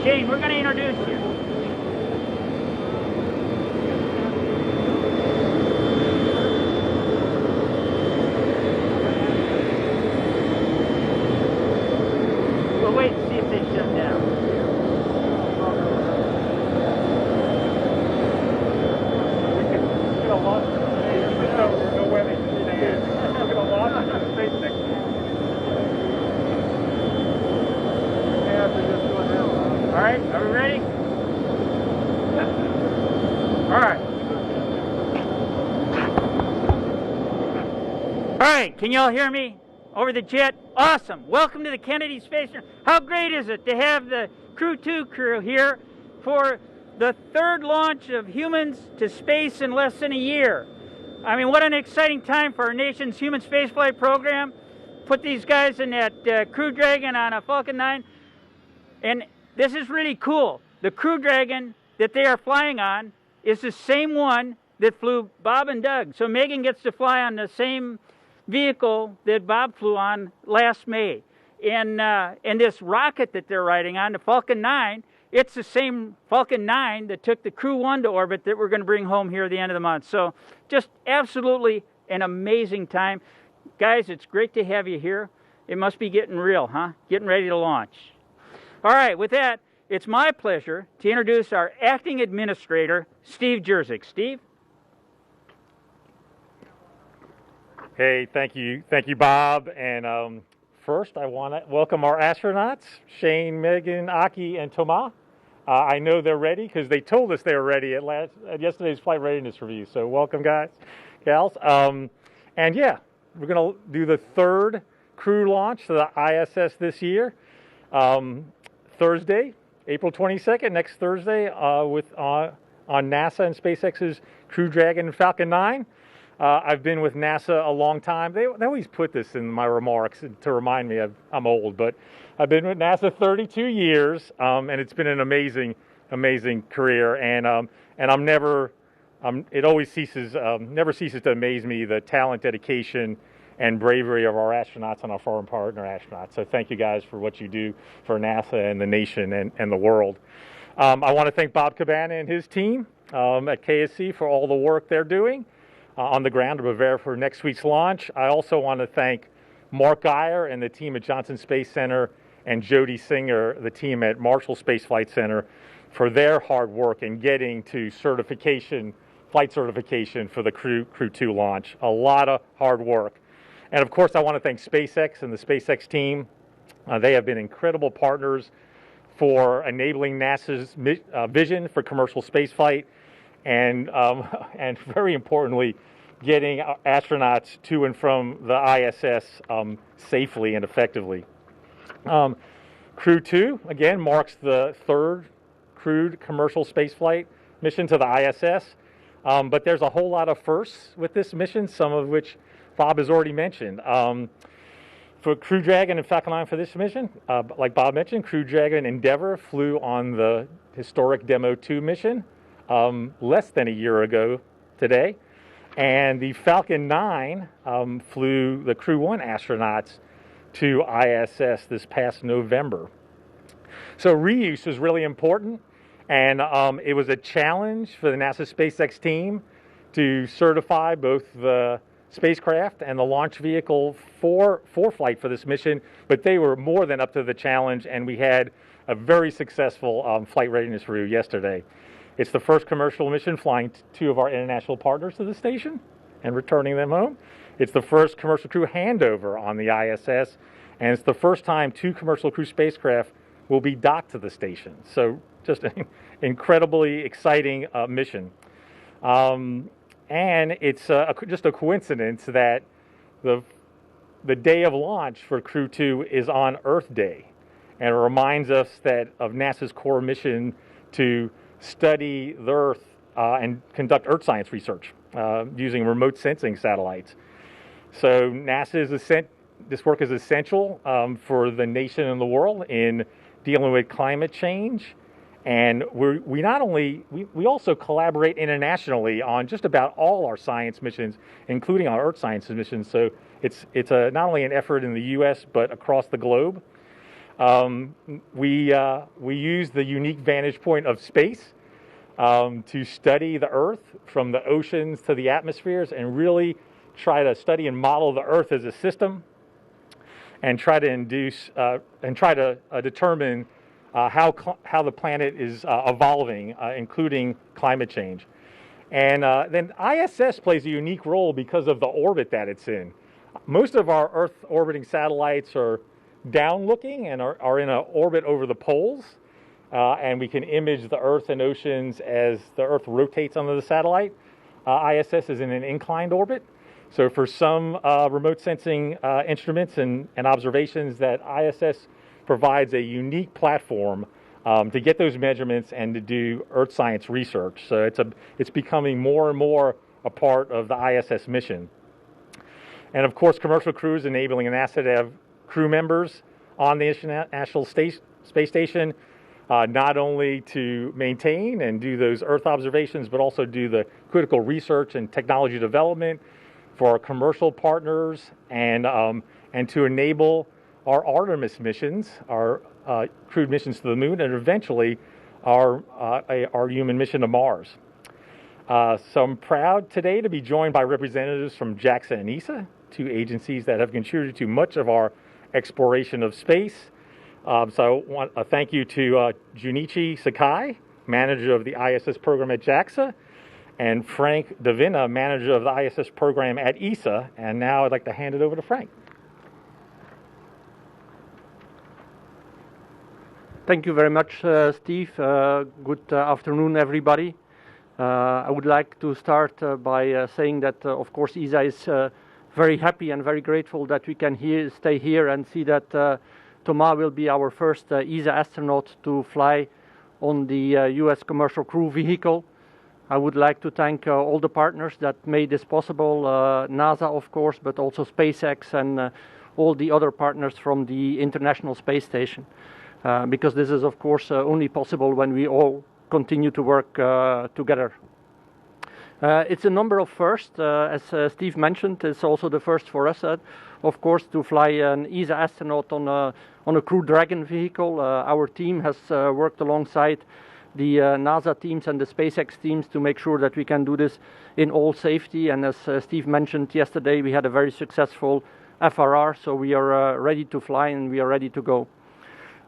Shane, we're going to introduce you. We'll wait and see if they shut down. We're going to know where they stand. We're going to launch into SpaceX. All right, are we ready? All right. All right, can you all hear me over the jet? Awesome. Welcome to the Kennedy Space Center. How great is it to have the Crew-2 crew here for the third launch of humans to space in less than a year? I mean, what an exciting time for our nation's human spaceflight program. Put these guys in that Crew Dragon on a Falcon 9. And this is really cool. The Crew Dragon that they are flying on is the same one that flew Bob and Doug. So Megan gets to fly on the same vehicle that Bob flew on last May. And this rocket that they're riding on, the Falcon 9, it's the same Falcon 9 that took the Crew-1 to orbit that we're going to bring home here at the end of the month. So just absolutely an amazing time. Guys, it's great to have you here. It must be getting real, huh? Getting ready to launch. All right, with that, it's my pleasure to introduce our acting administrator, Steve Jerzik. Steve? Hey, thank you, Bob. And first, I want to welcome our astronauts, Shane, Megan, Aki, and Thomas. I know they're ready because they told us they were ready at yesterday's flight readiness review. So welcome, guys, gals. And yeah, we're going to do the third crew launch to the ISS this year. Thursday, April 22nd, next Thursday, on NASA and SpaceX's Crew Dragon Falcon 9. I've been with NASA a long time. They always put this in my remarks to remind me I'm old, but I've been with NASA 32 years, and it's been an amazing, amazing career. And it always never ceases to amaze me the talent, dedication, and bravery of our astronauts and our foreign partner astronauts. So thank you guys for what you do for NASA and the nation and the world. I want to thank Bob Cabana and his team at KSC for all the work they're doing on the ground to prepare for next week's launch. I also want to thank Mark Geyer and the team at Johnson Space Center and Jody Singer, the team at Marshall Space Flight Center, for their hard work in getting to flight certification for the Crew-2 launch. A lot of hard work. And of course, I want to thank SpaceX and the SpaceX team. They have been incredible partners for enabling NASA's vision for commercial spaceflight, and very importantly, getting astronauts to and from the ISS safely and effectively. Crew-2 again marks the third crewed commercial spaceflight mission to the ISS. But there's a whole lot of firsts with this mission, some of which Bob has already mentioned. For Crew Dragon and Falcon 9 for this mission, like Bob mentioned, Crew Dragon Endeavour flew on the historic Demo 2 mission less than a year ago today. And the Falcon 9 flew the Crew-1 astronauts to ISS this past November. So reuse is really important, and it was a challenge for the NASA SpaceX team to certify both the spacecraft and the launch vehicle for flight for this mission, but they were more than up to the challenge, and we had a very successful flight readiness review yesterday. It's the first commercial mission flying two of our international partners to the station and returning them home. It's the first commercial crew handover on the ISS, and it's the first time two commercial crew spacecraft will be docked to the station. So just an incredibly exciting mission. And it's just a coincidence that the day of launch for Crew-2 is on Earth Day. And it reminds us that of NASA's core mission to study the Earth and conduct Earth science research using remote sensing satellites. So this work is essential for the nation and the world in dealing with climate change. And we also collaborate internationally on just about all our science missions, including our Earth sciences missions. So it's not only an effort in the U.S. but across the globe. We use the unique vantage point of space to study the Earth from the oceans to the atmospheres, and really try to study and model the Earth as a system, and try to determine how the planet is evolving, including climate change. And then ISS plays a unique role because of the orbit that it's in. Most of our Earth orbiting satellites are down-looking and are in an orbit over the poles, and we can image the Earth and oceans as the Earth rotates under the satellite. ISS is in an inclined orbit. So for some remote sensing instruments and observations, that ISS provides a unique platform to get those measurements and to do Earth science research. So it's becoming more and more a part of the ISS mission. And of course, commercial crews enabling NASA to have crew members on the International Space Station, not only to maintain and do those Earth observations, but also do the critical research and technology development for our commercial partners, and to enable our Artemis missions, our crewed missions to the moon, and eventually our human mission to Mars. So I'm proud today to be joined by representatives from JAXA and ESA, two agencies that have contributed to much of our exploration of space. So I want a thank you to Junichi Sakai, manager of the ISS program at JAXA, and Frank Davina, manager of the ISS program at ESA. And now I'd like to hand it over to Frank. Thank you very much, Steve. Good afternoon, everybody. I would like to start by saying that, of course, ESA is very happy and very grateful that we can stay here and see that Thomas will be our first ESA astronaut to fly on the U.S. commercial crew vehicle. I would like to thank all the partners that made this possible, NASA, of course, but also SpaceX and all the other partners from the International Space Station. Because this is, of course, only possible when we all continue to work together. It's a number of firsts. As Steve mentioned, it's also the first for us, of course, to fly an ESA astronaut on a Crew Dragon vehicle. Our team has worked alongside the NASA teams and the SpaceX teams to make sure that we can do this in all safety. And as Steve mentioned yesterday, we had a very successful FRR, so we are ready to fly and we are ready to go.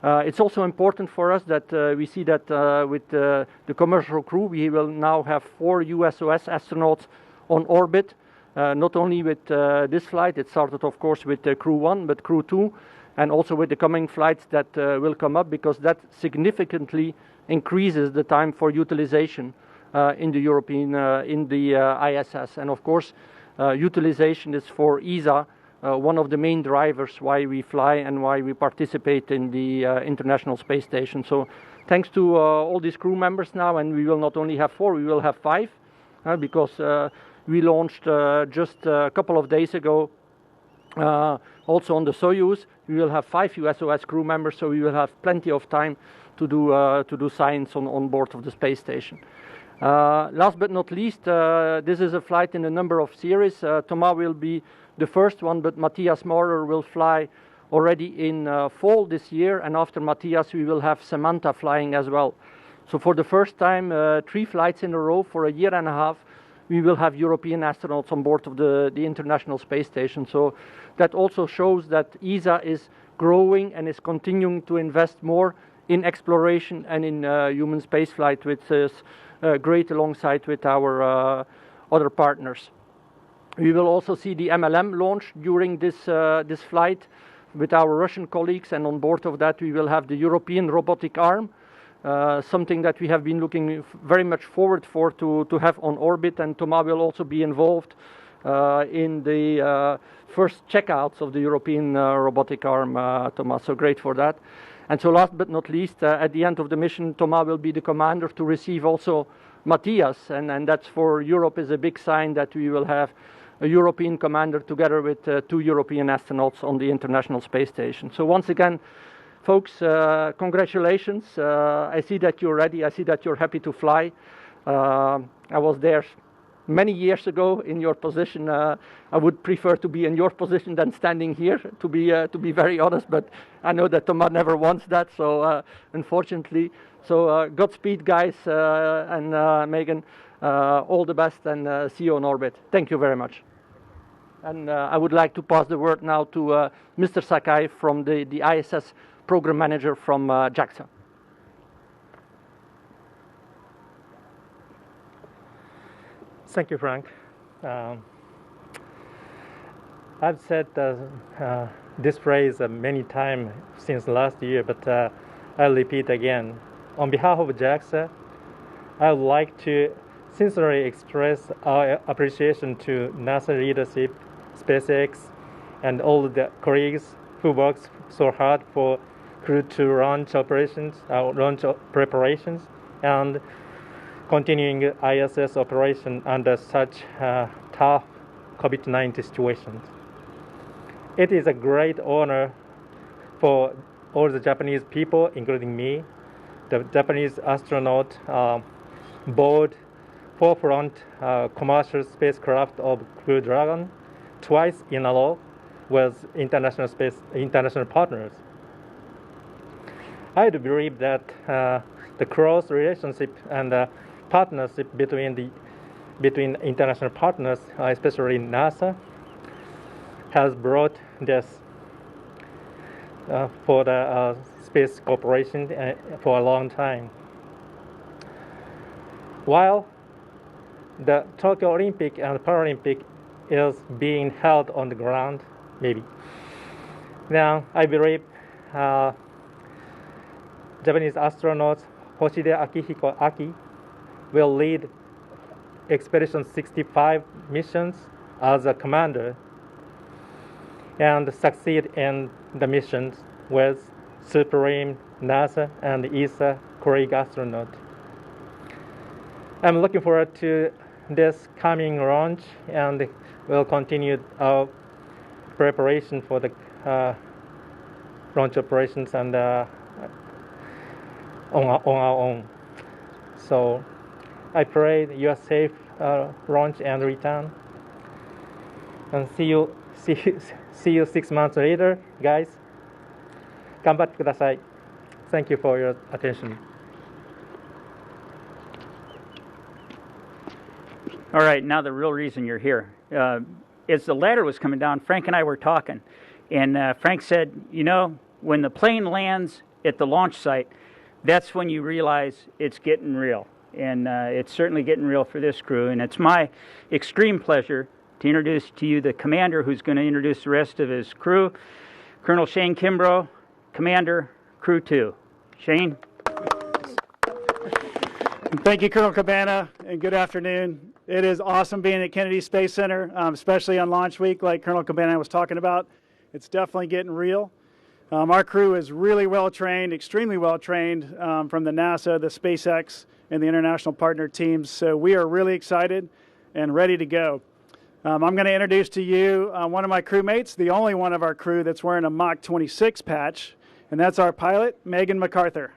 It's also important for us that we see that with the commercial crew, we will now have 4 USOS astronauts on orbit, not only with this flight. It started, of course, with Crew-1, but Crew-2, and also with the coming flights that will come up, because that significantly increases the time for utilization in the European, ISS. And of course, utilization is for ESA one of the main drivers why we fly and why we participate in the International Space Station. So thanks to all these crew members now, and we will not only have 4, we will have 5, because we launched just a couple of days ago also on the Soyuz. We will have 5 USOS crew members, so we will have plenty of time to do science on board of the space station. Last but not least, this is a flight in a number of series. Thomas will be the first one, but Matthias Maurer will fly already in fall this year, and after Matthias we will have Samantha flying as well. So for the first time, 3 flights in a row for a year and a half, we will have European astronauts on board of the International Space Station. So that also shows that ESA is growing and is continuing to invest more in exploration and in human spaceflight, which is great alongside with our other partners. We will also see the MLM launch during this flight with our Russian colleagues, and on board of that we will have the European robotic arm, something that we have been looking very much forward for to have on orbit, and Thomas will also be involved in the first checkouts of the European robotic arm, Thomas, so great for that. And so last but not least, at the end of the mission, Thomas will be the commander to receive also Matthias, and that's for Europe is a big sign that we will have a European commander together with 2 European astronauts on the International Space Station. So once again, folks, congratulations. I see that you're ready. I see that you're happy to fly. I was there many years ago in your position. I would prefer to be in your position than standing here, to be very honest, but I know that Thomas never wants that, so unfortunately. So Godspeed, guys, and Megan, all the best, and see you on orbit. Thank you very much. And I would like to pass the word now to Mr. Sakai from the ISS program manager from JAXA. Thank you, Frank. I've said this phrase many times since last year, but I'll repeat again. On behalf of JAXA, I would like to sincerely express our appreciation to NASA leadership, SpaceX, and all the colleagues who worked so hard for Crew-2 launch operations, launch preparations, and continuing ISS operation under such tough COVID-19 situations. It is a great honor for all the Japanese people, including me, the Japanese astronaut board forefront commercial spacecraft of Crew Dragon twice in a row with international partners. I do believe that the close relationship and partnership between international partners, especially NASA, has brought this for the space cooperation for a long time. While the Tokyo Olympic and Paralympic is being held on the ground, maybe. Now, I believe Japanese astronaut Hoshide Akihiko Aki will lead Expedition 65 missions as a commander and succeed in the missions with Supreme, NASA, and ESA colleague astronaut. I'm looking forward to this coming launch, and we'll continue our preparation for the launch operations and on our own. So I pray that you are safe launch and return. And see you 6 months later, guys. 頑張ってください. Thank you for your attention. All right, now the real reason you're here. As the ladder was coming down, Frank and I were talking, and Frank said, you know, when the plane lands at the launch site, that's when you realize it's getting real. And it's certainly getting real for this crew. And it's my extreme pleasure to introduce to you the commander who's going to introduce the rest of his crew, Colonel Shane Kimbrough, Commander, Crew-2. Shane? Thank you, Colonel Cabana, and good afternoon. It is awesome being at Kennedy Space Center, especially on launch week like Colonel Cabana was talking about. It's definitely getting real. Our crew is really well trained, extremely well trained from the NASA, the SpaceX, and the international partner teams. So we are really excited and ready to go. I'm going to introduce to you one of my crewmates, the only one of our crew that's wearing a Mach 26 patch, and that's our pilot, Megan MacArthur.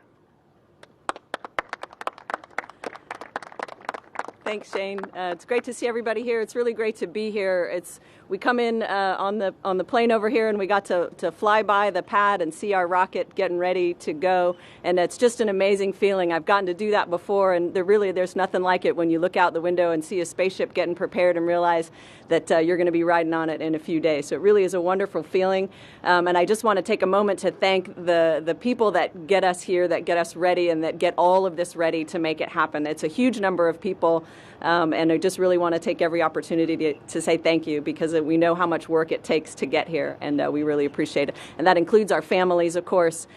Thanks, Shane. It's great to see everybody here. It's really great to be here. We come in on the plane over here, and we got to fly by the pad and see our rocket getting ready to go, and it's just an amazing feeling. I've gotten to do that before, and there's nothing like it when you look out the window and see a spaceship getting prepared and realize that you're going to be riding on it in a few days. So it really is a wonderful feeling, and I just want to take a moment to thank the people that get us here, that get us ready, and that get all of this ready to make it happen. It's a huge number of people. And I just really want to take every opportunity to say thank you, because we know how much work it takes to get here, and we really appreciate it. And that includes our families, of course,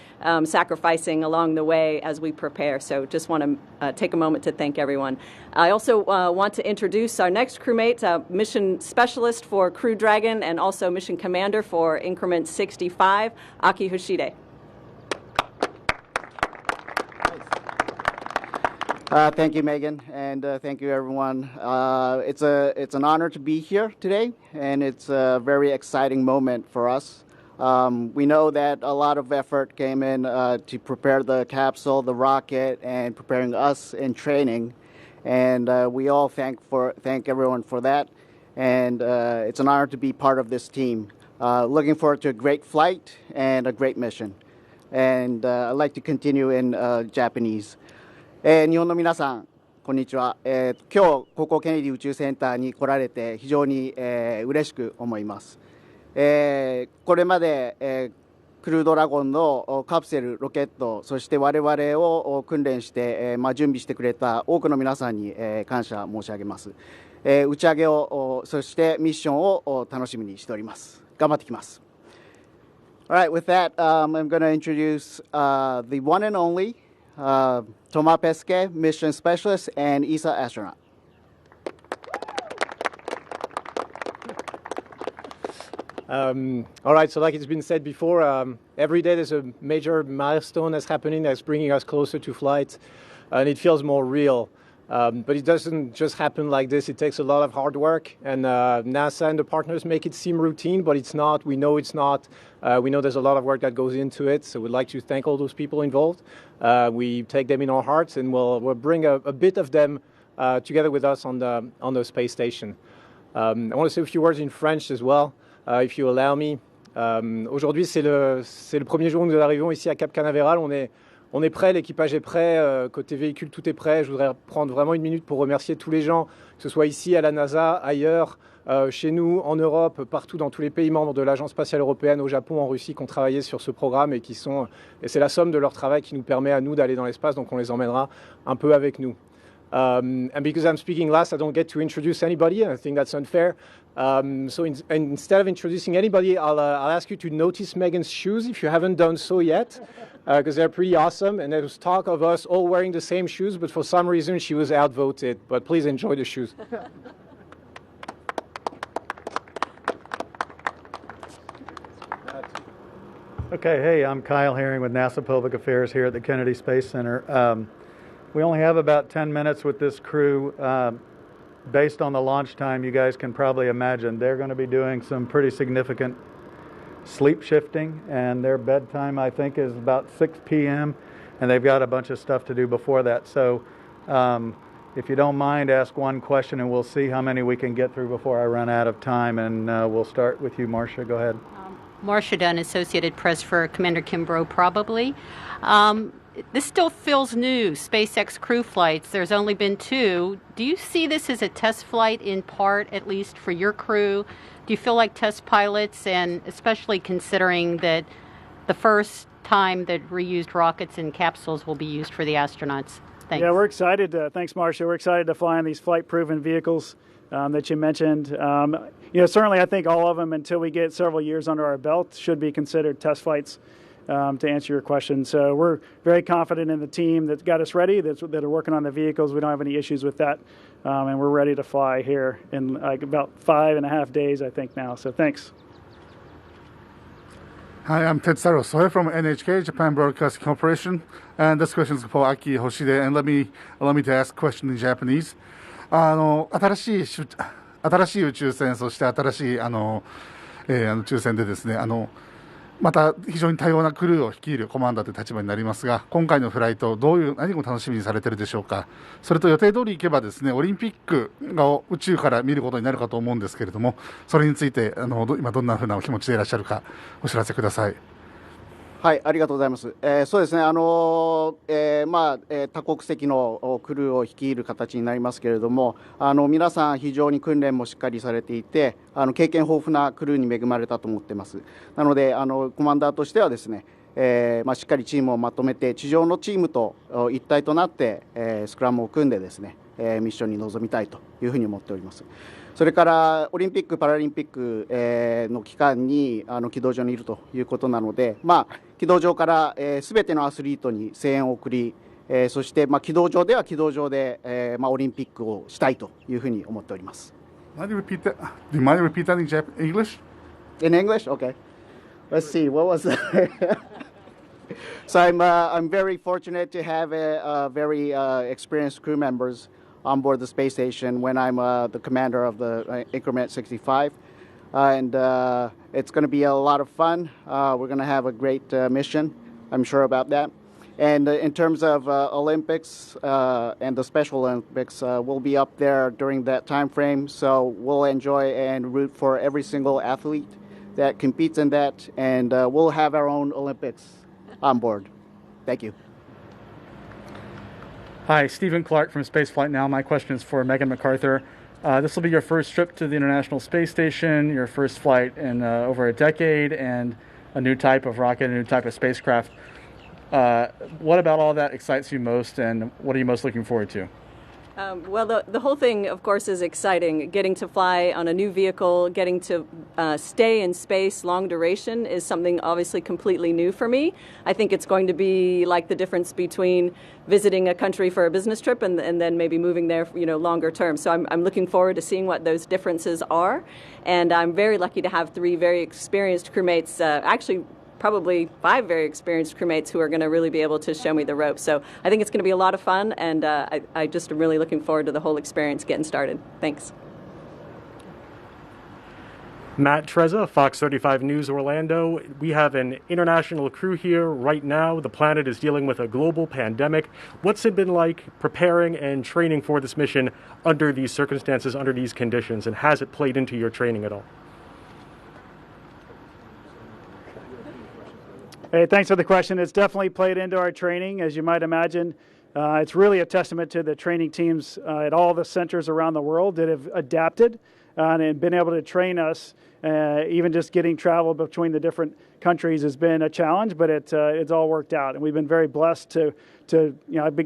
sacrificing along the way as we prepare. So just want to take a moment to thank everyone. I also want to introduce our next crewmate, mission specialist for Crew Dragon and also mission commander for Increment 65, Aki Hoshide. Thank you, Megan, and thank you, everyone. It's an honor to be here today, and it's a very exciting moment for us. We know that a lot of effort came in to prepare the capsule, the rocket, and preparing us in training, and we all thank everyone for that. And it's an honor to be part of this team. Looking forward to a great flight and a great mission. And I'd like to continue in Japanese. 日本の皆さん、こんにちは。今日ここケネディ宇宙センターに来られて非常に嬉しく思います。これまでクルードラゴンのカプセル、ロケット、そして我々を訓練して準備してくれた多くの皆さんに感謝申し上げます。打ち上げをそしてミッションを楽しみにしております。頑張ってきます。All right, with that, I'm going to introduce the one and only Thomas Pesquet, mission specialist, and ESA astronaut. All right, so like it's been said before, every day there's a major milestone that's happening that's bringing us closer to flight, and it feels more real. But it doesn't just happen like this. It takes a lot of hard work, and NASA and the partners make it seem routine, but it's not. We know it's not. We know there's a lot of work that goes into it, so we'd like to thank all those people involved. We take them in our hearts, and we'll bring a bit of them together with us on the space station. I want to say a few words in French as well, if you allow me. Aujourd'hui, c'est le premier jour où nous arrivons ici à Cap Canaveral. On est prêt, l'équipage est prêt, côté véhicule, tout est prêt. Je voudrais prendre vraiment une minute pour remercier tous les gens, que ce soit ici à la NASA, ailleurs, chez nous, en Europe, partout dans tous les pays membres de l'Agence spatiale européenne, au Japon, en Russie, qui ont travaillé sur ce programme et c'est la somme de leur travail qui nous permet à nous d'aller dans l'espace, donc on les emmènera un peu avec nous. And because I'm speaking last, I don't get to introduce anybody, and I think that's unfair. So instead of introducing anybody, I'll ask you to notice Megan's shoes if you haven't done so yet, because they're pretty awesome. And there was talk of us all wearing the same shoes, but for some reason she was outvoted. But please enjoy the shoes. Okay, hey, I'm Kyle Herring with NASA Public Affairs here at the Kennedy Space Center. We only have about 10 minutes with this crew. Based on the launch time, you guys can probably imagine they're going to be doing some pretty significant sleep shifting, and their bedtime, I think, is about 6 p.m., and they've got a bunch of stuff to do before that. So if you don't mind, ask one question, and we'll see how many we can get through before I run out of time, and we'll start with you, Marcia. Go ahead. Marcia Dunn, Associated Press for Commander Kimbrough, probably. This still feels new, SpaceX crew flights. There's only been 2. Do you see this as a test flight in part, at least for your crew? Do you feel like test pilots, and especially considering that the first time that reused rockets and capsules will be used for the astronauts? Thanks. Yeah, we're excited. Thanks, Marcia. We're excited to fly in these flight-proven vehicles that you mentioned. Certainly I think all of them, until we get several years under our belt, should be considered test flights. to answer your question. So we're very confident in the team that's got us ready, that are working on the vehicles. We don't have any issues with that, and we're ready to fly here in like about 5.5 days, I think now. So thanks. Hi, I'm Tetsuro Soe from NHK, Japan Broadcasting Corporation, and this question is for Aki Hoshide, and allow me to ask a question in Japanese. 新しい宇宙船、そして新しい宇宙船でですね、また非常に多様なクルーを率いるコマンダーという立場になりますが、今回のフライト何を楽しみにされているでしょうか。それと予定通り行けばですね、オリンピックを宇宙から見ることになるかと思うんですけれども、それについて今どんなふうなお気持ちでいらっしゃるかお知らせください。はい、ありがとうございます。そうですね、多国籍のクルーを率いる形になりますけれども、皆さん非常に訓練もしっかりされていて、経験豊富なクルーに恵まれたと思っています。なのでコマンダーとしてはですね、しっかりチームをまとめて、地上のチームと一体となって、スクラムを組んでですね、ミッションに臨みたいというふうに思っております。それからオリンピック・パラリンピックの期間に軌道上にいるということなので、軌道上からすべてのアスリートに声援を送り、そして軌道上では軌道上でオリンピックをしたいというふうに思っております。Do you mind repeat that in English? In English? Okay. Let's see. What was that? So I'm very fortunate to have a very experienced crew members on board the space station when I'm the commander of the Increment 65. And it's going to be a lot of fun. We're going to have a great mission, I'm sure about that. And in terms of Olympics and the Special Olympics, we'll be up there during that time frame. So we'll enjoy and root for every single athlete that competes in that. And we'll have our own Olympics on board. Thank you. Hi, Stephen Clark from Spaceflight Now. My question is for Megan MacArthur. This will be your first trip to the International Space Station, your first flight in over a decade, and a new type of rocket, a new type of spacecraft. What about all that excites you most, and what are you most looking forward to? Well, the whole thing, of course, is exciting. Getting to fly on a new vehicle, getting to stay in space long duration is something obviously completely new for me. I think it's going to be like the difference between visiting a country for a business trip and then maybe moving there, longer term. So I'm looking forward to seeing what those differences are. And I'm very lucky to have 3 very experienced crewmates, actually probably 5 very experienced crewmates who are going to really be able to show me the ropes. So I think it's going to be a lot of fun, and I just am really looking forward to the whole experience getting started. Thanks. Matt Trezza, Fox 35 News Orlando. We have an international crew here right now. The planet is dealing with a global pandemic. What's it been like preparing and training for this mission under these circumstances, under these conditions, and has it played into your training at all? Hey, thanks for the question. It's definitely played into our training, as you might imagine. It's really a testament to the training teams at all the centers around the world that have adapted and been able to train us. Even just getting travel between the different countries has been a challenge, but it's all worked out. And we've been very blessed to I've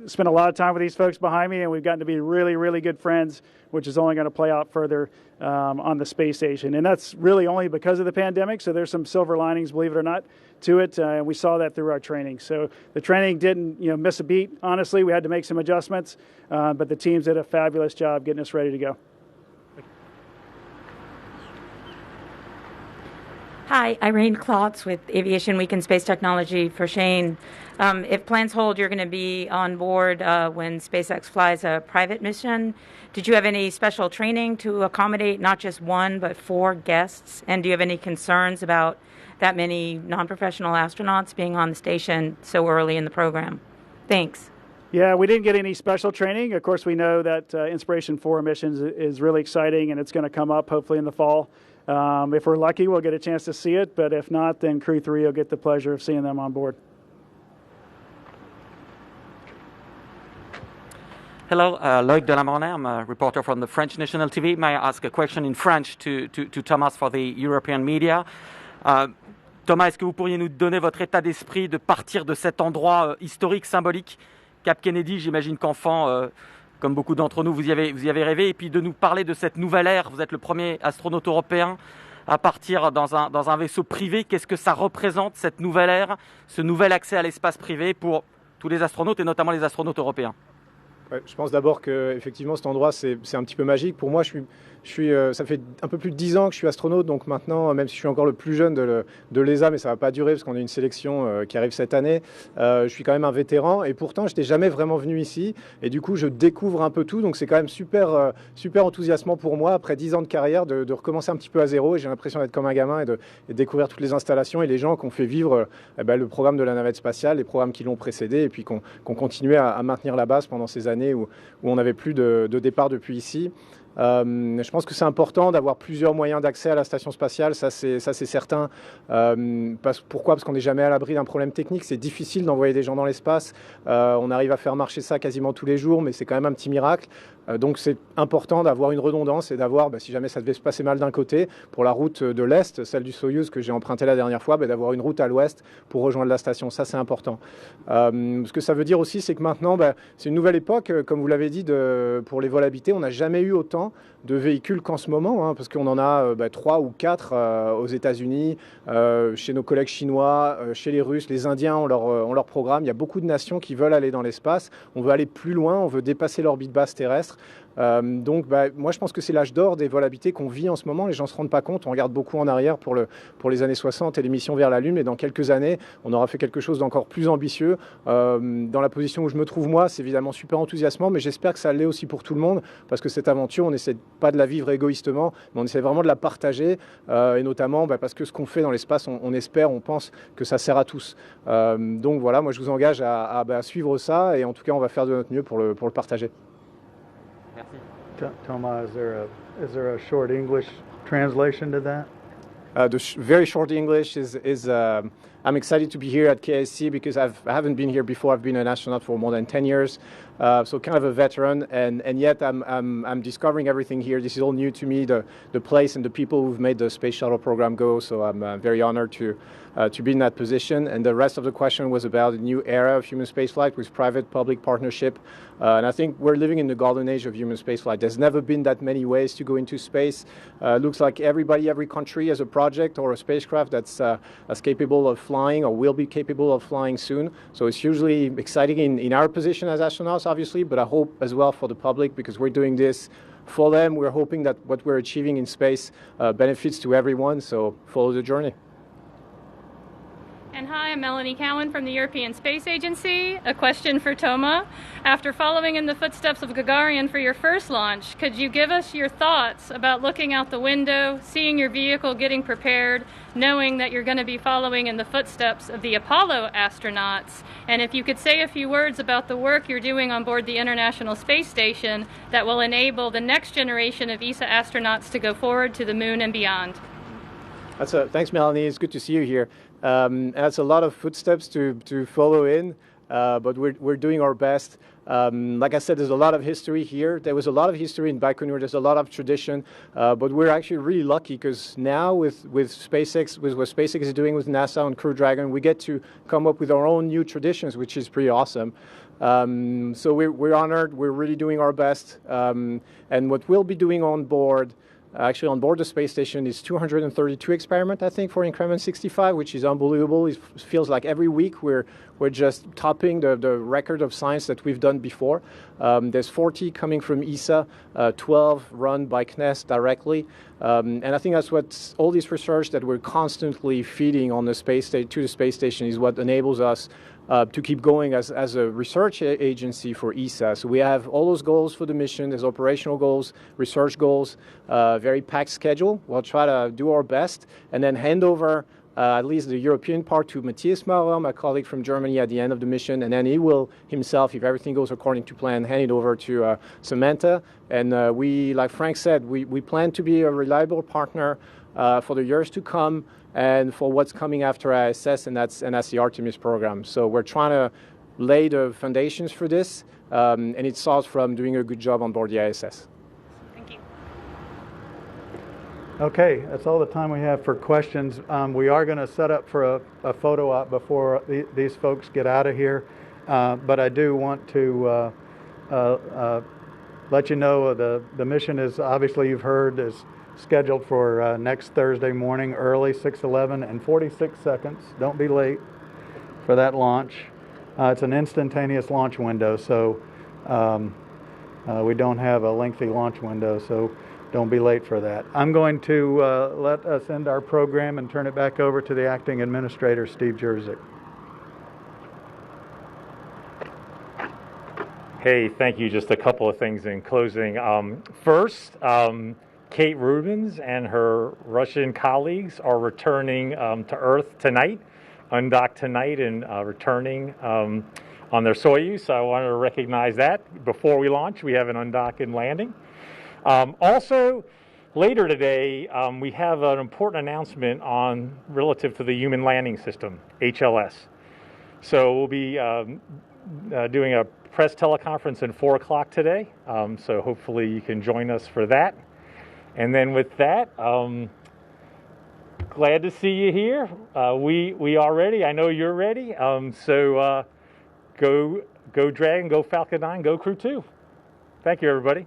spent a lot of time with these folks behind me, and we've gotten to be really, really good friends, which is only going to play out further on the space station. And that's really only because of the pandemic. So there's some silver linings, believe it or not, to it. And we saw that through our training. So the training didn't miss a beat. Honestly, we had to make some adjustments, but the teams did a fabulous job getting us ready to go. Hi, Irene Klotz with Aviation Week in Space Technology for Shane. If plans hold, you're going to be on board when SpaceX flies a private mission. Did you have any special training to accommodate not just 1 but 4 guests? And do you have any concerns about that many non-professional astronauts being on the station so early in the program? Thanks. Yeah, we didn't get any special training. Of course, we know that Inspiration 4 missions is really exciting, and it's going to come up hopefully in the fall. If we're lucky, we'll get a chance to see it, but if not, then Crew 3 will get the pleasure of seeing them on board. Hello, Loïc Delamornay. I'm a reporter from the French National TV. May I ask a question in French to Thomas for the European media? Thomas, est-ce que vous pourriez nous donner votre état d'esprit de partir de cet endroit historique, symbolique, Cap Kennedy? J'imagine qu'enfant, comme beaucoup d'entre nous, vous y avez rêvé, et puis de nous parler de cette nouvelle ère. Vous êtes le premier astronaute européen à partir dans un vaisseau privé. Qu'est-ce que ça représente, cette nouvelle ère, ce nouvel accès à l'espace privé pour tous les astronautes et notamment les astronautes européens? Ouais, je pense d'abord que effectivement cet endroit c'est un petit peu magique. Pour moi, ça fait un peu plus de 10 ans que je suis astronaute, donc maintenant, même si je suis encore le plus jeune de l'ESA, mais ça va pas durer parce qu'on a une sélection qui arrive cette année, je suis quand même un vétéran et pourtant je n'étais jamais vraiment venu ici et du coup je découvre un peu tout, donc c'est quand même super enthousiasmant pour moi après 10 ans de carrière de recommencer un petit peu à zéro et j'ai l'impression d'être comme un gamin et de découvrir toutes les installations et les gens qui ont fait vivre le programme de la navette spatiale, les programmes qui l'ont précédé et puis qu'on continuait à maintenir la base pendant ces années où on n'avait plus de départ depuis ici. Je pense que c'est important d'avoir plusieurs moyens d'accès à la station spatiale, ça c'est certain. Pourquoi? Parce qu'on n'est jamais à l'abri d'un problème technique, c'est difficile d'envoyer des gens dans l'espace, on arrive à faire marcher ça quasiment tous les jours, mais c'est quand même un petit miracle. Donc c'est important d'avoir une redondance et d'avoir, si jamais ça devait se passer mal d'un côté, pour la route de l'Est, celle du Soyouz que j'ai empruntée la dernière fois, d'avoir une route à l'Ouest pour rejoindre la station, ça c'est important. Ce que ça veut dire aussi, c'est que maintenant, c'est une nouvelle époque, comme vous l'avez dit, pour les vols habités, on n'a jamais eu autant de véhicules qu'en ce moment, parce qu'on en a 3 ou 4 aux États-Unis, chez nos collègues chinois, chez les Russes, les Indiens ont leur programme. Il y a beaucoup de nations qui veulent aller dans l'espace. On veut aller plus loin, on veut dépasser l'orbite basse terrestre. Donc moi je pense que c'est l'âge d'or des vols habités qu'on vit en ce moment. Les gens ne se rendent pas compte, on regarde beaucoup en arrière pour les années 60 et les missions vers la Lune, mais dans quelques années on aura fait quelque chose d'encore plus ambitieux. Dans la position où je me trouve moi, c'est évidemment super enthousiasmant, mais j'espère que ça l'est aussi pour tout le monde, parce que cette aventure, on essaie pas de la vivre égoïstement, mais on essaie vraiment de la partager, et notamment parce que ce qu'on fait dans l'espace, on espère, on pense que ça sert à tous. Donc voilà, moi je vous engage à suivre ça, et en tout cas on va faire de notre mieux pour le partager. Merci. Thomas, is there a short English translation to that? Very short English is I'm excited to be here at KSC because I haven't been here before. I've been an astronaut for more than 10 years, so kind of a veteran, and yet I'm discovering everything here. This is all new to me, the place and the people who've made the space shuttle program go. So I'm very honored to be in that position. And the rest of the question was about a new era of human spaceflight with private-public partnership. And I think we're living in the golden age of human spaceflight. There's never been that many ways to go into space. Looks like every country has a project or a spacecraft that's capable of flying or will be capable of flying soon. So it's hugely exciting in our position as astronauts, obviously, but I hope as well for the public, because we're doing this for them. We're hoping that what we're achieving in space benefits to everyone. So follow the journey. And hi, I'm Melanie Cowan from the European Space Agency. A question for Toma. After following in the footsteps of Gagarin for your first launch, could you give us your thoughts about looking out the window, seeing your vehicle getting prepared, knowing that you're going to be following in the footsteps of the Apollo astronauts? And if you could say a few words about the work you're doing on board the International Space Station that will enable the next generation of ESA astronauts to go forward to the moon and beyond. Thanks, Melanie. It's good to see you here. That's a lot of footsteps to follow in, but we're doing our best. Like I said, there's a lot of history here. There was a lot of history in Baikonur. There's a lot of tradition, but we're actually really lucky because now with SpaceX, with what SpaceX is doing with NASA and Crew Dragon, we get to come up with our own new traditions, which is pretty awesome. So we're honored. We're really doing our best, and what we'll be doing on board. Actually, on board the space station is 232 experiments, I think, for increment 65, which is unbelievable. It feels like every week we're just topping the record of science that we've done before. There's 40 coming from ESA, 12 run by CNES directly. And I think that's what all this research that we're constantly feeding on the to the space station is what enables us to keep going as a research agency for ESA. So we have all those goals for the mission. There's operational goals, research goals, very packed schedule. We'll try to do our best and then hand over at least the European part to Matthias Maurer, my colleague from Germany, at the end of the mission. And then he will himself, if everything goes according to plan, hand it over to Samantha. And we, like Frank said, we plan to be a reliable partner for the years to come and for what's coming after ISS, and that's the Artemis program. So we're trying to lay the foundations for this, and it starts from doing a good job on board the ISS. Thank you. Okay, that's all the time we have for questions. We are going to set up for a photo op before these folks get out of here, but I do want to let you know the mission is, obviously you've heard, is scheduled for next Thursday morning, early, 6:11 and 46 seconds. Don't be late for that launch. It's an instantaneous launch window, so we don't have a lengthy launch window, so don't be late for that. I'm going to let us end our program and turn it back over to the Acting Administrator, Steve Jerzyk. Hey, thank you. Just a couple of things in closing. First, Kate Rubins and her Russian colleagues are returning to Earth tonight, undocked tonight and returning on their Soyuz. So I wanted to recognize that. Before we launch, we have an undock and landing. Also, later today, we have an important announcement relative to the Human Landing System, HLS. So we'll be doing a press teleconference at 4 o'clock today. So hopefully you can join us for that. And then with that, glad to see you here. We are ready. I know you're ready. So go Dragon, go Falcon 9, go Crew-2. Thank you, everybody.